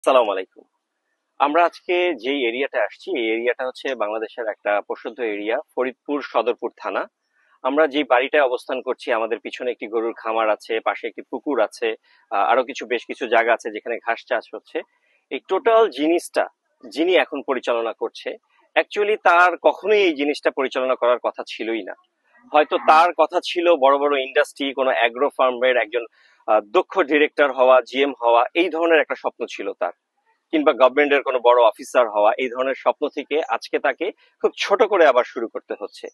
সালাম আলাইকুম। আমরা আজকে যেই এরিয়াটা আসছি এই এরিয়াটা হচ্ছে বাংলাদেশের একটা প্রসিদ্ধ এরিয়া, ফরিদপুর সদরপুর থানা। আমরা যে বাড়িটায় অবস্থান করছি আমাদের পিছনে একটি গরুর খামার আছে, পাশে একটি পুকুর আছে, আরো বেশ কিছু জায়গা আছে যেখানে ঘাস চাষ হচ্ছে। এই টোটাল জিনিসটা যিনি এখন পরিচালনা করছে, অ্যাকচুয়ালি তার কখনোই এই জিনিসটা পরিচালনা করার কথা ছিলই না। হয়তো তার কথা ছিল বড় বড় ইন্ডাস্ট্রি, কোনো অ্যাগ্রো ফার্মের একজন দক্ষ ডিরেক্টর হওয়া, জিএম হওয়া, এই ধরনের একটা স্বপ্ন ছিল তার, কিংবা গভর্নমেন্টের কোনো বড় অফিসার হওয়া। এই ধরনের স্বপ্ন থেকে আজকে তাকে খুব ছোট করে আবার শুরু করতে হচ্ছে।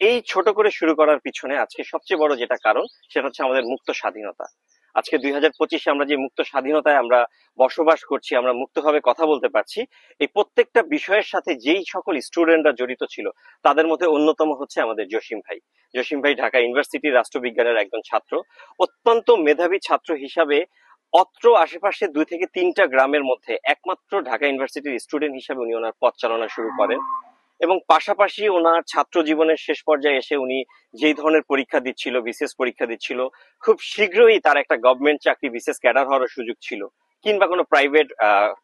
এই ছোট করে শুরু করার পিছনে আজকে সবচেয়ে বড় যেটা কারণ, সেটা হচ্ছে আমাদের মুক্ত স্বাধীনতা। আজকে 2025-এ আমরা যে মুক্ত স্বাধীনতায় আমরা বসবাস করছি, আমরা মুক্তভাবে কথা বলতে পারছি, এই প্রত্যেকটা বিষয়ের সাথে যেই সকল স্টুডেন্টরা জড়িত ছিল তাদের মধ্যে অন্যতম হচ্ছে আমাদের জসিম ভাই। জসিম ভাই ঢাকা ইউনিভার্সিটির রাষ্ট্রবিজ্ঞানের একজন ছাত্র, অত্যন্ত মেধাবী ছাত্র হিসাবে অত্র আশেপাশে 2 থেকে 3টা গ্রামের মধ্যে একমাত্র ঢাকা ইউনিভার্সিটির স্টুডেন্ট হিসাবে উনি ওনার পথ চালনা শুরু করেন। এবং পাশাপাশি ওনার ছাত্র জীবনের শেষ পর্যায়ে এসে উনি যেই ধরনের পরীক্ষা দিচ্ছিল, বিসিএস পরীক্ষা দিচ্ছিল, খুব শীঘ্রই তার একটা গভর্নমেন্ট চাকরি, বিসিএস ক্যাডার হওয়ার সুযোগ ছিল, কিংবা কোনো প্রাইভেট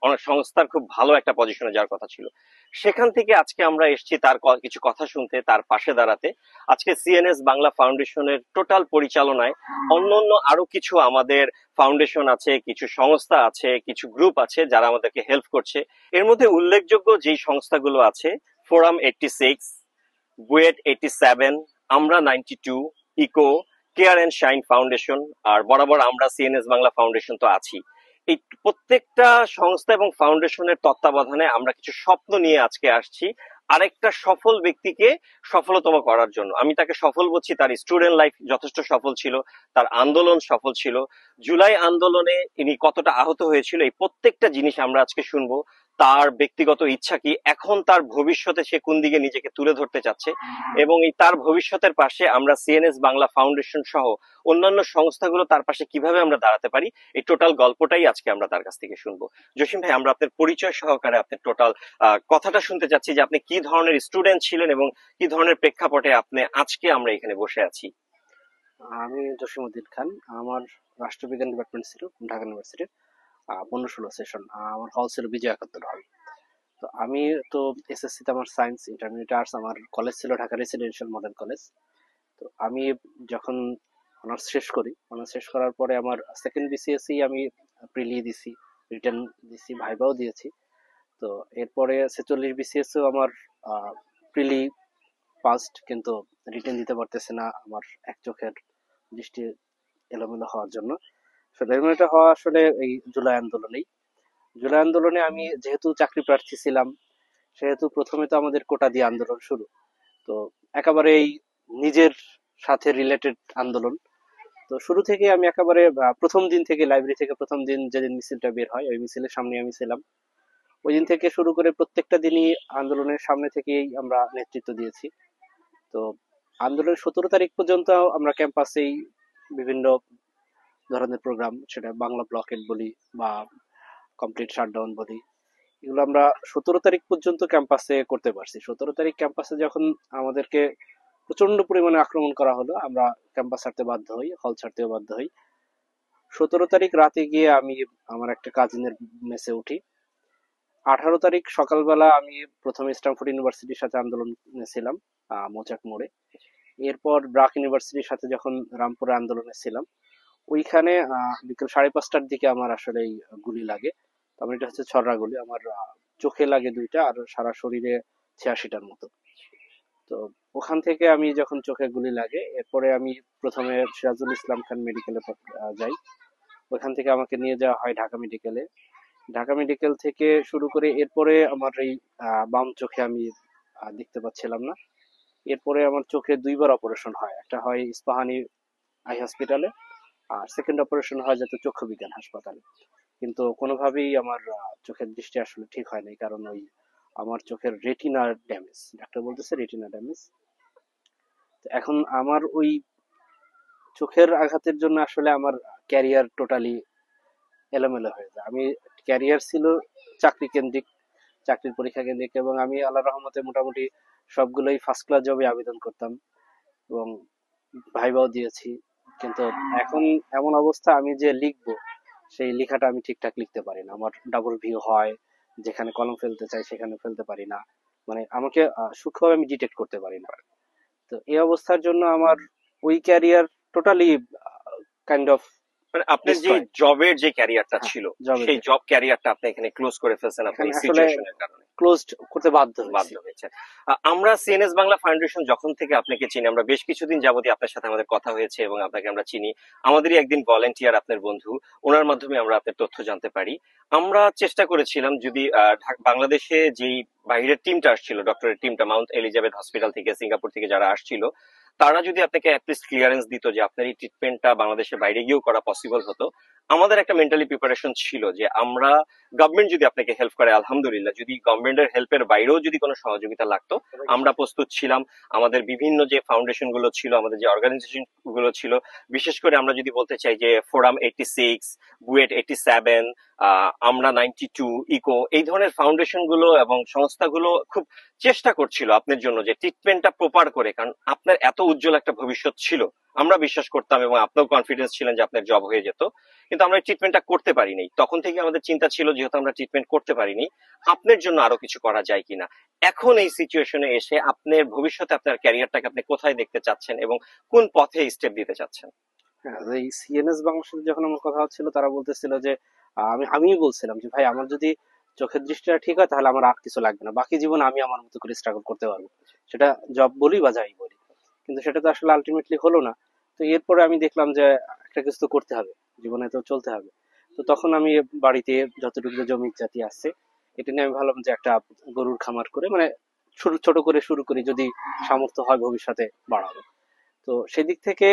অনেক সংস্থার খুব ভালো একটা পজিশনে যাওয়ার কথা ছিল। সেখান থেকে আজকে আমরা এসেছি তার কিছু কথা শুনতে, তার পাশে দাঁড়াতে। আজকে সিএনএস বাংলা ফাউন্ডেশনের টোটাল পরিচালনায় অন্যান্য আরো কিছু আমাদের ফাউন্ডেশন আছে, কিছু সংস্থা আছে, কিছু গ্রুপ আছে যারা আমাদেরকে হেল্প করছে। এর মধ্যে উল্লেখযোগ্য যেই সংস্থাগুলো আছে: ফোরাম 86, বুয়েট 87, আমরা 92, Eco, care and shine Foundation, আর বরাবর আমরা সিএনএস বাংলা ফাউন্ডেশন তো আছি। এই প্রত্যেকটা সংস্থা এবং ফাউন্ডেশনের তত্ত্বাবধানে আমরা কিছু স্বপ্ন নিয়ে আজকে আসছি আরেকটা সফল ব্যক্তিকে সফলতম করার জন্য। আমি তাকে সফল বলছি, তার স্টুডেন্ট লাইফ যথেষ্ট সফল ছিল, তার আন্দোলন সফল ছিল। জুলাই আন্দোলনে ইনি কতটা আহত হয়েছিল, এই প্রত্যেকটা জিনিস আমরা আজকে শুনবো। তার ব্যক্তিগত ইচ্ছা কি, এখন তার ভবিষ্যতে সে কোন দিকে নিজেকে তুলে ধরতে চাচ্ছে, এবং এই তার ভবিষ্যতের পাশে আমরা সিএনএস বাংলা ফাউন্ডেশন সহ অন্যান্য সংস্থাগুলো তার পাশে কিভাবে আমরা দাঁড়াতে পারি, এই টোটাল গল্পটাই আজকে আমরা তার কাছ থেকে শুনবো। জসিম ভাই, আমরা আপনার পরিচয় সহকারে আপনার টোটাল কথাটা শুনতে চাচ্ছি যে আপনি কি ধরনের স্টুডেন্ট ছিলেন এবং কি ধরনের প্রেক্ষাপটে আপনি আজকে আমরা এখানে বসে আছি। আমি জসিমউদ্দিন খান। আমার রাষ্ট্রবিজ্ঞান ডিপার্টমেন্ট ছিল ঢাকা ইউনিভার্সিটির 15-16 সেশন। আমার হল ছিল বিজয় একাত্তর হল। তো আমি তো এসএসসি তে আমার সায়েন্স, ইন্টারমিডিয়েট আর্টস। আমার কলেজ ছিল ঢাকা রেসিডেন্সিয়াল মডেল কলেজ। তো আমি যখন অনার্স শেষ করি, অনার্স শেষ করার পরে আমার সেকেন্ড বিসিএসসি আমি প্রিলি দিছি, রিটেন দিছি, ভাইভাও দিয়েছি। তো এরপরে 46 বিসিএসও আমার প্রিলি পাস্ট, কিন্তু রিটেন দিতে পারতেছে না আমার এক চোখের দৃষ্টি এলোমেলো হওয়ার জন্য। আসলে এলোমেলোটা হওয়া আসলে এই জুলাই আন্দোলনেই। জুলাই আন্দোলনে আমি যেহেতু চাকরি প্রার্থী ছিলাম, সেহেতু প্রথমে তো আমাদের কোটা দিয়ে আন্দোলন শুরু। তো একেবারেই নিজের সাথে রিলেটেড আন্দোলন। তো শুরু থেকে আমি একেবারে প্রথম দিন থেকে, লাইব্রেরি থেকে প্রথম দিন যেদিন মিছিলটা বের হয় ওই মিছিলের সামনে আমি ছিলাম। ওই দিন থেকে শুরু করে প্রত্যেকটা দিনই আন্দোলনের সামনে থেকেই আমরা নেতৃত্ব দিয়েছি। তো আন্দোলনের 17 তারিখ পর্যন্ত আমরা ক্যাম্পাসেই বিভিন্ন ধরনের প্রোগ্রাম, সেটা বাংলা ব্লকেট বলি বা কমপ্লিট শাটডাউন বলি, এগুলো আমরা 17 তারিখ পর্যন্ত ক্যাম্পাসে করতে পারছি। 17 তারিখ ক্যাম্পাসে যখন আমাদেরকে প্রচন্ড পরিমাণে আক্রমণ করা হলো, আমরা ক্যাম্পাস ছাড়তে বাধ্য হই, হল ছাড়তেও বাধ্য হই। 17 তারিখ রাতে গিয়ে আমি আমার একটা কাজিনের মেসে উঠি। 18 তারিখ সকালবেলা আমি প্রথমে স্ট্যামফোর্ড ইউনিভার্সিটির সাথে আন্দোলন ছিলাম, মৌচাক মোড়ে। এরপর ব্রাক ইউনিভার্সিটির সাথে যখন রামপুরে আন্দোলনে ছিলাম, ওইখানে বিকেল 5:30টার দিকে আমার আসলে গুলি লাগে। তো আমার এটা হচ্ছে ছররা গুলি। আমার চোখে লাগে 2টা, আর সারা শরীরে 86টার মতো। তো ওখান থেকে আমি যখন চোখে গুলি লাগে, এরপরে আমি প্রথমে সিরাজুল ইসলাম খান মেডিকেলে যাই। ওখান থেকে আমাকে নিয়ে যাওয়া হয় ঢাকা মেডিকেলে। ঢাকা মেডিকেল থেকে শুরু করে এরপরে আমার এই বাম চোখে আমি দেখতে পাচ্ছিলাম না। এরপরে আমার চোখে 2বার অপারেশন হয়। একটা হয় ইস্পাহানি আই হসপিটালে, আর সেকেন্ড অপারেশন হয় যাতে চক্ষু বিজ্ঞান হাসপাতালে। কিন্তু কোনোভাবেই আমার চোখের দৃষ্টি আসলে ঠিক হয় নাই, কারণ ওই আমার চোখের রেটিনা ড্যামেজ, ডাক্তার বলতেছে রেটিনা ড্যামেজ। এখন আমার ওই চোখের আঘাতের জন্য আসলে আমার ক্যারিয়ার টোটালি এলোমেলো হয়ে যায়। আমি ক্যারিয়ার ছিল চাকরি কেন্দ্রিক, চাকরির পরীক্ষা কেন্দ্রিক, এবং আমি আল্লাহর রহমতে মোটামুটি সবগুলোই ফার্স্ট ক্লাস জবে আবেদন করতাম এবং ভাইবাও দিয়েছি। কিন্তু এখন এমন অবস্থা, আমি যে লিখবো সেই লেখাটা আমি ঠিকঠাক লিখতে পারি না, আমার ডাবল ভিউ হয়, যেখানে কলম ফেলতে চাই সেখানে ফেলতে পারি না, মানে আমাকে সূক্ষ্মভাবে আমি ডিটেক্ট করতে পারি না। তো এই অবস্থার জন্য আমার ওই ক্যারিয়ার টোটালি কাইন্ড অফ মানে আপনার যে ডিস্ট্রয়। জবের যে ক্যারিয়ারটা হ্যাঁ, ছিল, জবের সেই জব ক্যারিয়ারটা আপনি এখানে ক্লোজ করে ফেলছেন আপনার এখানে এই আসলে সিচুয়েশনের কারণে। ক্লোজড করতে বাধ্য হয়েছি। বাধ্য হয়েছে। আমরা সিএনএস বাংলা ফাউন্ডেশন যখন থেকে আপনাকে চিনি, আমরা বেশ কিছুদিন যাবতীয় আপনার সাথে আমাদের কথা হয়েছে এবং আপনাকে আমরা চিনি। আমাদেরই একদিন ভলেন্টিয়ার আপনার বন্ধু, ওনার মাধ্যমে আমরা আপনার তথ্য জানতে পারি। আমরা চেষ্টা করেছিলাম যদি বাংলাদেশে যেই বাইরের টিমটা আসছিল, ডক্টরের টিমটা মাউন্ট এলিজাবেথ হসপিটাল থেকে, সিঙ্গাপুর থেকে যারা আসছিল, তারা যদি আপনাকে অ্যাটলিস্ট ক্লিয়ারেন্স দিত যে আপনার এই ট্রিটমেন্টটা বাংলাদেশের বাইরে গিয়েও করা পসিবল হতো। আমাদের একটা মেন্টালি প্রিপারেশন ছিল যে আমরা, গভর্নমেন্ট যদি আপনাকে হেল্প করে আলহামদুলিল্লাহ, যদি গভর্নমেন্টের হেল্পের বাইরেও যদি কোনো সহযোগিতা লাগতো আমরা প্রস্তুত ছিলাম। আমাদের বিভিন্ন যে ফাউন্ডেশন গুলো ছিল, আমাদের যে অর্গানাইজেশন গুলো ছিল, বিশেষ করে আমরা যদি বলতে চাই যে ফোরাম 86, বুয়েট 87, আমরা 92, ইকো, এই ধরনের ফাউন্ডেশন গুলো এবং সংস্থাগুলো খুব চেষ্টা করছিল আপনার জন্য যে ট্রিটমেন্টটা প্রপার করে, কারণ আপনার এত উজ্জ্বল একটা ভবিষ্যৎ ছিল, আমরা বিশ্বাস করতাম এবং আপনিও কনফিডেন্স ছিলেন যে আপনার জব হয়ে যেত। কিন্তু আমরা ট্রিটমেন্টটা করতে পারিনি। তখন থেকে আমাদের চিন্তা ছিল, যেহেতু আমরা ট্রিটমেন্ট করতে পারিনি, আপনার জন্য আরো কিছু করা যায় কিনা। এখন এই সিচুয়েশনে এসে আপনার ভবিষ্যতে আপনার ক্যারিয়ারটাকে আপনি কোথায় দেখতে চাচ্ছেন এবং কোন পথে স্টেপ দিতে চাচ্ছেন? হ্যাঁ, এই সিএনএস বাংলার সাথে যখন আমার কথা হচ্ছিল তারা বলতেছিল যে আমিই বলছিলাম যে ভাই আমার যদি চোখের দৃষ্টিটা ঠিক হয় তাহলে আমার আর কিছু লাগবে না, বাকি জীবন আমি আমার মতো করে স্ট্রাগল করতে পারবো, সেটা জব বলি বা যাই বলি। কিন্তু সেটা তো আসলে আলটিমেটলি হলো না। তো এরপরে আমি দেখলাম যে একটা কিছু তো করতে হবে, জীবনে তো চলতে হবে। তো তখন আমি বাড়িতে যতটুকু জমি জাতি আছে এটা নিয়ে আমি ভাবলাম যে একটা গরুর খামার করে, মানে ছোট করে শুরু করি, যদি সামর্থ্য হয় ভবিষ্যতে বাড়াবো। তো সেদিক থেকে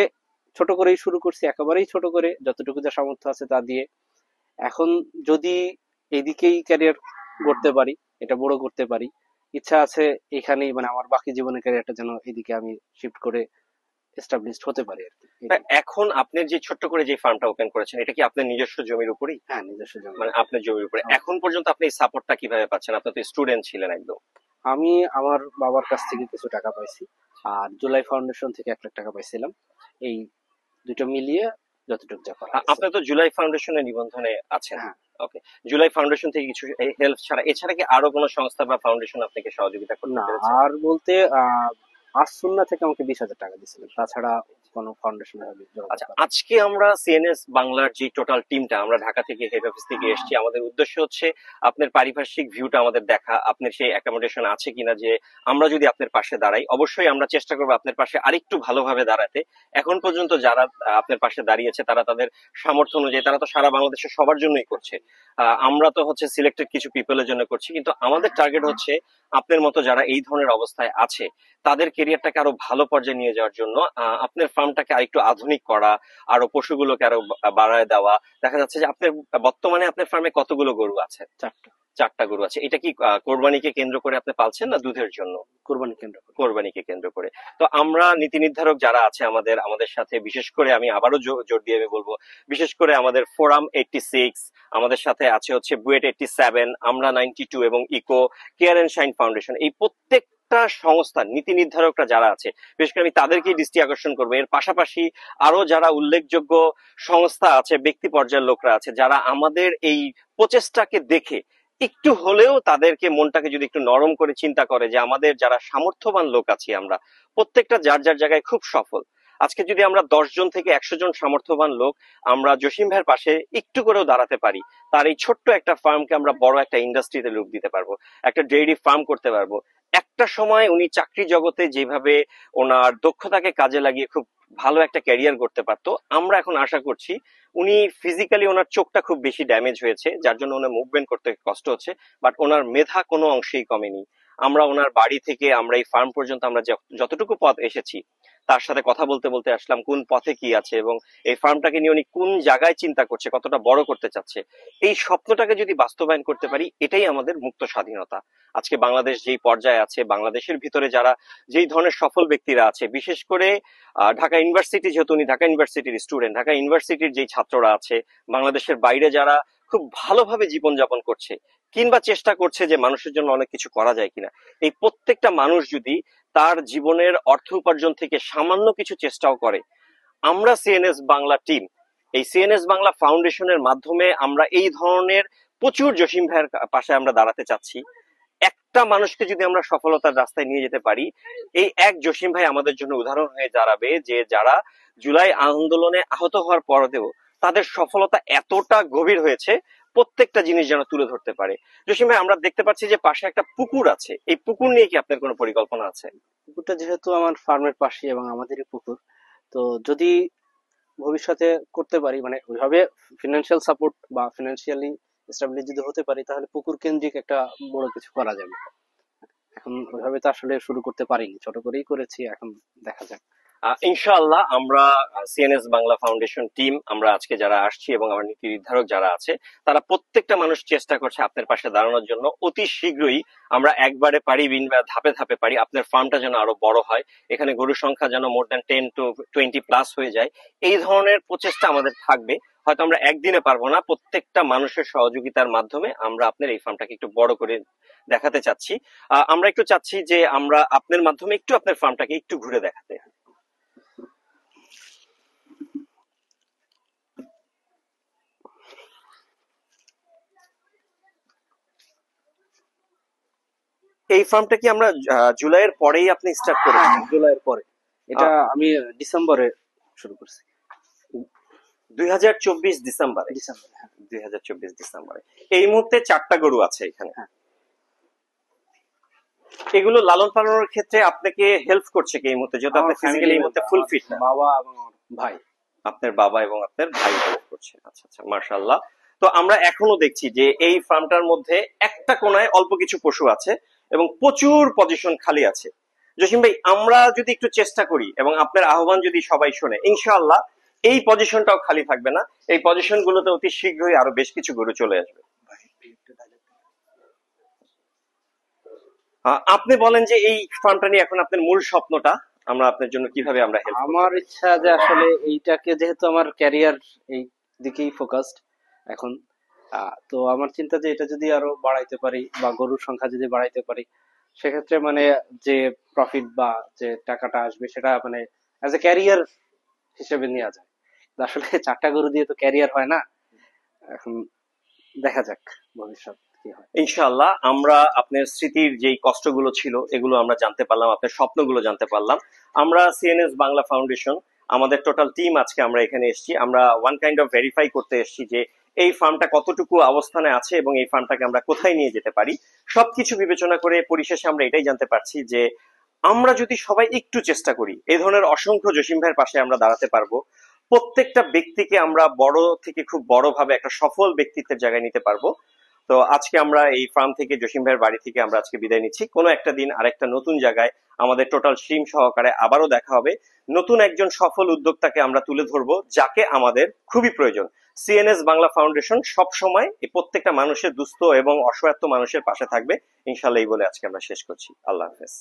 ছোট করেই শুরু করছি, একেবারেই ছোট করে, যতটুকু যা সামর্থ্য আছে তা দিয়ে। এখন যদি এদিকেই ক্যারিয়ার গড়তে পারি, এটা বড় করতে পারি, ইচ্ছা আছে এখানেই, মানে আমার বাকি জীবনের ক্যারিয়ারটা যেন এদিকে আমি শিফট করে এস্টাবলিশড হতে পারি আর কি, তা এটাই। এখন আপনি যে ছোট্ট করে যে ফার্মটা ওপেন করেছেন, এটা কি আপনার নিজস্ব জমির উপরেই? হ্যাঁ, নিজস্ব জমি। মানে আপনার জমির উপরে আমার এখন পর্যন্ত আপনি এই সাপোর্টটা কিভাবে পাচ্ছেন? আপনি তো স্টুডেন্ট ছিলেন একদম। আমি আমার বাবার কাছ থেকে কিছু টাকা পাইছি, আর জুলাই ফাউন্ডেশন থেকে 1 লাখ টাকা পাইছিলাম। এই দুটো মিলিয়ে যতটুকু যা করা হয়েছে। আপনি তো জুলাই ফাউন্ডেশনের নিবন্ধনে আছেন। হ্যাঁ, ওকে। জুলাই ফাউন্ডেশন থেকে কিছু হেল্প ছাড়া, এছাড়া কি আরো কোনো সংস্থা বা ফাউন্ডেশন আপনাকে সহযোগিতা করতে না, পেরেছে? আর বলতে আসুন্না থেকে আমাকে 20,000 টাকা দিয়েছিলেন, তাছাড়া কোনো ফাউন্ডেশনের যোগাযোগ আচ্ছা, করেনি। আজকে আমরা সিএনএস বাংলার যে টোটাল টিমটা, আমরা ঢাকা থেকে হেড অফিস থেকে এসেছি। আমাদের উদ্দেশ্য হচ্ছে আপনার পারিপার্শ্বিক ভিউটা আমাদের দেখা, আপনার সেই অ্যাকোমোডেশন আছে কিনা, যে আমরা যদি আপনার পাশে দাঁড়াই, অবশ্যই আমরা চেষ্টা করবো আপনার পাশে আরেকটু ভালোভাবে দাঁড়াতে। এখন পর্যন্ত যারা আপনার পাশে দাঁড়িয়েছে তারা তাদের সামর্থ্য অনুযায়ী, তারা তো সারা বাংলাদেশের সবার জন্যই করছে। আমরা তো হচ্ছে সিলেক্টেড কিছু পিপলের জন্য করছি, কিন্তু আমাদের টার্গেট হচ্ছে আপনার মতো যারা এই ধরনের অবস্থায় আছে তাদের কেরিয়ারটাকে আরো ভালো পর্যায়ে নিয়ে যাওয়ার জন্য, আপনার ফার্মটাকে আরেকটু আধুনিক করা, আরো পশুগুলোকে আরো বাড়ায় দেওয়া। দেখা যাচ্ছে যে আপনার বর্তমানে আপনার ফার্মে কতগুলো গরু আছে? 4টা। 4টা গরু আছে। এটা কি কোরবানিকে কেন্দ্র করে আপনি পালছেন না দুধের জন্য? কোরবানি কেন্দ্র করে। কোরবানিকে কেন্দ্র করে। তো আমরা নীতি নির্ধারক যারা আছে আমাদের আমাদের সাথে, বিশেষ করে আমি আবারও জোর দিয়ে আমি বলবো, বিশেষ করে আমাদের ফোরাম 86, আমাদের সাথে আছে হচ্ছে বুয়েট 87, আমরা 92 এবং eco, care and shine foundation, এই প্রত্যেকটা সংস্থার নীতি নির্ধারকরা যারা আছে, বিশেষ করে আমি তাদেরকেই দৃষ্টি আকর্ষণ করবো। এর পাশাপাশি আরো যারা উল্লেখযোগ্য সংস্থা আছে, ব্যক্তি পর্যায়ের লোকরা আছে, যারা আমাদের এই প্রচেষ্টাকে দেখে একটু হলেও তাদেরকে মনটাকে যদি একটু নরম করে চিন্তা করে যে আমাদের যারা সামর্থ্যবান লোক আছি, আমরা প্রত্যেকটা যার যার জায়গায় খুব সফল। আজকে যদি আমরা 10 জন থেকে 100 জন সামর্থ্যবান লোক আমরা জসিম ভাইয়ের পাশে একটু করেও দাঁড়াতে পারি, তার এই ছোট্ট একটা ফার্মকে আমরা বড় একটা ইন্ডাস্ট্রিতে রূপ দিতে পারবো, একটা ডেইরি ফার্ম করতে পারবো। একটা সময় উনি চাকরি জগতে যেভাবে ওনার দক্ষতাকে কাজে লাগিয়ে খুব ভালো একটা ক্যারিয়ার করতে পারতো, আমরা এখন আশা করছি উনি ফিজিক্যালি, ওনার চোখটা খুব বেশি ড্যামেজ হয়েছে যার জন্য ওনার মুভমেন্ট করতে কষ্ট হচ্ছে, বাট ওনার মেধা কোনো অংশেই কমেনি। আমরা ওনার বাড়ি থেকে আমরা এই ফার্ম পর্যন্ত আমরা যতটুকু পথ এসেছি, তার সাথে কথা বলতে বলতে আসলাম কোন পথে কি আছে এবং এই ফার্মটাকে নিয়ে উনি কোন জায়গায় চিন্তা করছে, কতটা বড় করতে চাচ্ছে। এই স্বপ্নটাকে যদি বাস্তবায়ন করতে পারি, এটাই আমাদের মুক্ত স্বাধীনতা। আজকে বাংলাদেশ যেই পর্যায়ে আছে, বাংলাদেশের ভিতরে যারা যেই ধরনের সফল ব্যক্তিরা আছে, বিশেষ করে ঢাকা ইউনিভার্সিটি, যেহেতু উনি ঢাকা ইউনিভার্সিটির স্টুডেন্ট, ঢাকা ইউনিভার্সিটির যেই ছাত্ররা আছে, বাংলাদেশের বাইরে যারা খুব ভালোভাবে জীবনযাপন করছে কিংবা চেষ্টা করছে যে মানুষের জন্য অনেক কিছু করা যায় কিনা, এই প্রত্যেকটা মানুষ যদি তার জীবনের অর্থ উপার্জন থেকে সামান্য কিছু চেষ্টাও করে, আমরা সিএনএস বাংলা টিম এই সিএনএস বাংলা ফাউন্ডেশনের মাধ্যমে আমরা এই ধরনের প্রচুর জসিম ভাইয়ের পাশে আমরা দাঁড়াতে চাচ্ছি। একটা মানুষকে যদি আমরা সফলতার রাস্তায় নিয়ে যেতে পারি, এই এক জসিম ভাই আমাদের জন্য উদাহরণ হয়ে দাঁড়াবে, যে যারা জুলাই আন্দোলনে আহত হওয়ার পরেও তাদের সফলতা এতটা গভীর হয়েছে, প্রত্যেকটা জিনিস যেন তুলে ধরতে পারে। জসিম ভাই, আমরা দেখতে পাচ্ছি যে পাশে একটা পুকুর আছে, এই পুকুর নিয়ে কি আপনার কোনো পরিকল্পনা আছে? পুকুরটা যেহেতু আমার ফার্মের পাশে এবং আমাদেরই পুকুর, তো যদি ভবিষ্যতে করতে পারি, মানে ওইভাবে ফিনান্সিয়াল সাপোর্ট বা ফিনান্সিয়ালি স্টেবল যদি হতে পারি, তাহলে পুকুর কেন্দ্রিক একটা বড় কিছু করা যাবে। এখন ওইভাবে তো আসলে শুরু করতে পারিনি, ছোট করেই করেছি, এখন দেখা যাক। ইনশাআল্লাহ আমরা সিএনএস বাংলা ফাউন্ডেশন টিম, আমরা আজকে যারা আসছি এবং আমার নীতি নির্ধারক যারা আছে, তারা প্রত্যেকটা মানুষ চেষ্টা করছে আপনার পাশে দাঁড়ানোর জন্য। অতি শীঘ্রই আমরা একবারে পারি বা ধাপে ধাপে পারি, আপনার ফার্মটা যেন আরো বড় হয়, এখানে গরুর সংখ্যা যেন মোর দ্যান 10 to 20 প্লাস হয়ে যায়, এই ধরনের প্রচেষ্টা আমাদের থাকবে। হয়তো আমরা একদিনে পারবো না, প্রত্যেকটা মানুষের সহযোগিতার মাধ্যমে আমরা আপনার এই ফার্মটাকে একটু বড় করে দেখাতে চাচ্ছি। আমরা একটু চাচ্ছি যে আমরা আপনার মাধ্যমে একটু আপনার ফার্মটাকে একটু ঘুরে দেখাতে। এই ফার্মটা কি আমরা জুলাইয়ের পরেই আপনি স্টার্ট করেছেন? জুলাইয়ের পরে, এটা আমি ডিসেম্বরে শুরু করছি। 2024 ডিসেম্বরে? ডিসেম্বরে, হ্যাঁ। 2024 ডিসেম্বরে। এই মুহূর্তে 4টা গরু আছে এখানে। হ্যাঁ। এগুলো লালন পালনের ক্ষেত্রে আপনাকে হেল্প করছে কি এই মুহূর্তে, যেহেতু আপনি ফিজিক্যালি এই মুহূর্তে ফুল ফিট? বাবা এবং আমার ভাই। আপনার বাবা এবং আপনার ভাই হেল্প করছে, আচ্ছা আচ্ছা, মাশাআল্লাহ। তো আমরা এখনো দেখছি যে এই ফার্মটার মধ্যে একটা কোনায় অল্প কিছু পশু আছে এবং প্রচুর পজিশন খালি আছে। জসিম ভাই, আমরা যদি একটু চেষ্টা করি এবং আপনার আহ্বান যদি সবাই শোনে, ইনশাআল্লাহ এই পজিশনটাও খালি থাকবে না, এই পজিশন গুলোতে অতি শীঘ্রই আরো বেশ কিছু গরু চলে আসবে। আপনি বলেন যে এই ফার্মটা নিয়ে এখন আপনার মূল স্বপ্নটা আমরা আপনার জন্য কিভাবে আমরা হেল্প? আমার ইচ্ছা যে আসলে এইটাকে, যেহেতু আমার ক্যারিয়ার এই দিকেই ফোকাসড এখন, তো আমার চিন্তা যে এটা যদি আরো বাড়াইতে পারি বা গরুর সংখ্যা যদি বাড়াইতে পারি, সেক্ষেত্রে মানে যে প্রফিট বা যে টাকাটা আসবে সেটা মানে অ্যাজ এ ক্যারিয়ার হিসেবে নেওয়া যায়। আসলে 4টা গরু দিয়ে তো ক্যারিয়ার হয় না। এখন দেখা যাক ভবিষ্যৎ কি হয়। ইনশাআল্লাহ আমরা আপনার স্মৃতির যেই কষ্টগুলো ছিল এগুলো আমরা জানতে পারলাম, আপনার স্বপ্নগুলো জানতে পারলাম। আমরা সিএনএস বাংলা ফাউন্ডেশন, আমাদের টোটাল টিম আজকে আমরা এখানে এসেছি, আমরা ওয়ান কাইন্ড অফ ভেরিফাই করতে এসেছি যে এই ফার্মটা কতটুকু অবস্থানে আছে এবং এই ফার্মটাকে আমরা কোথায় নিয়ে যেতে পারি। সবকিছু বিবেচনা করে পরিশেষে আমরা এটাই জানতে পারছি যে আমরা যদি সবাই একটু চেষ্টা করি, এই ধরনের অসংখ্য জসিম ভাইয়ের পাশে আমরা দাঁড়াতে পারবো। প্রত্যেকটা ব্যক্তিকে আমরা বড় থেকে খুব বড় ভাবে একটা সফল ব্যক্তিত্বের জায়গায় নিতে পারবো। তো আজকে আমরা এই ফার্ম থেকে, জসিম ভাইয়ের বাড়ি থেকে আমরা আজকে বিদায় নিচ্ছি। কোনো একটা দিন আরেকটা নতুন জায়গায় আমাদের টোটাল টিম সহকারে আবারও দেখা হবে। নতুন একজন সফল উদ্যোক্তাকে আমরা তুলে ধরবো, যাকে আমাদের খুবই প্রয়োজন। সিএনএস বাংলা ফাউন্ডেশন সব সময় এই প্রত্যেকটা মানুষের, দুস্থ এবং অসহায় মানুষের পাশে থাকবে ইনশাআল্লাহ। এই বলে আজকে আমরা শেষ করছি। আল্লাহ হাফেজ।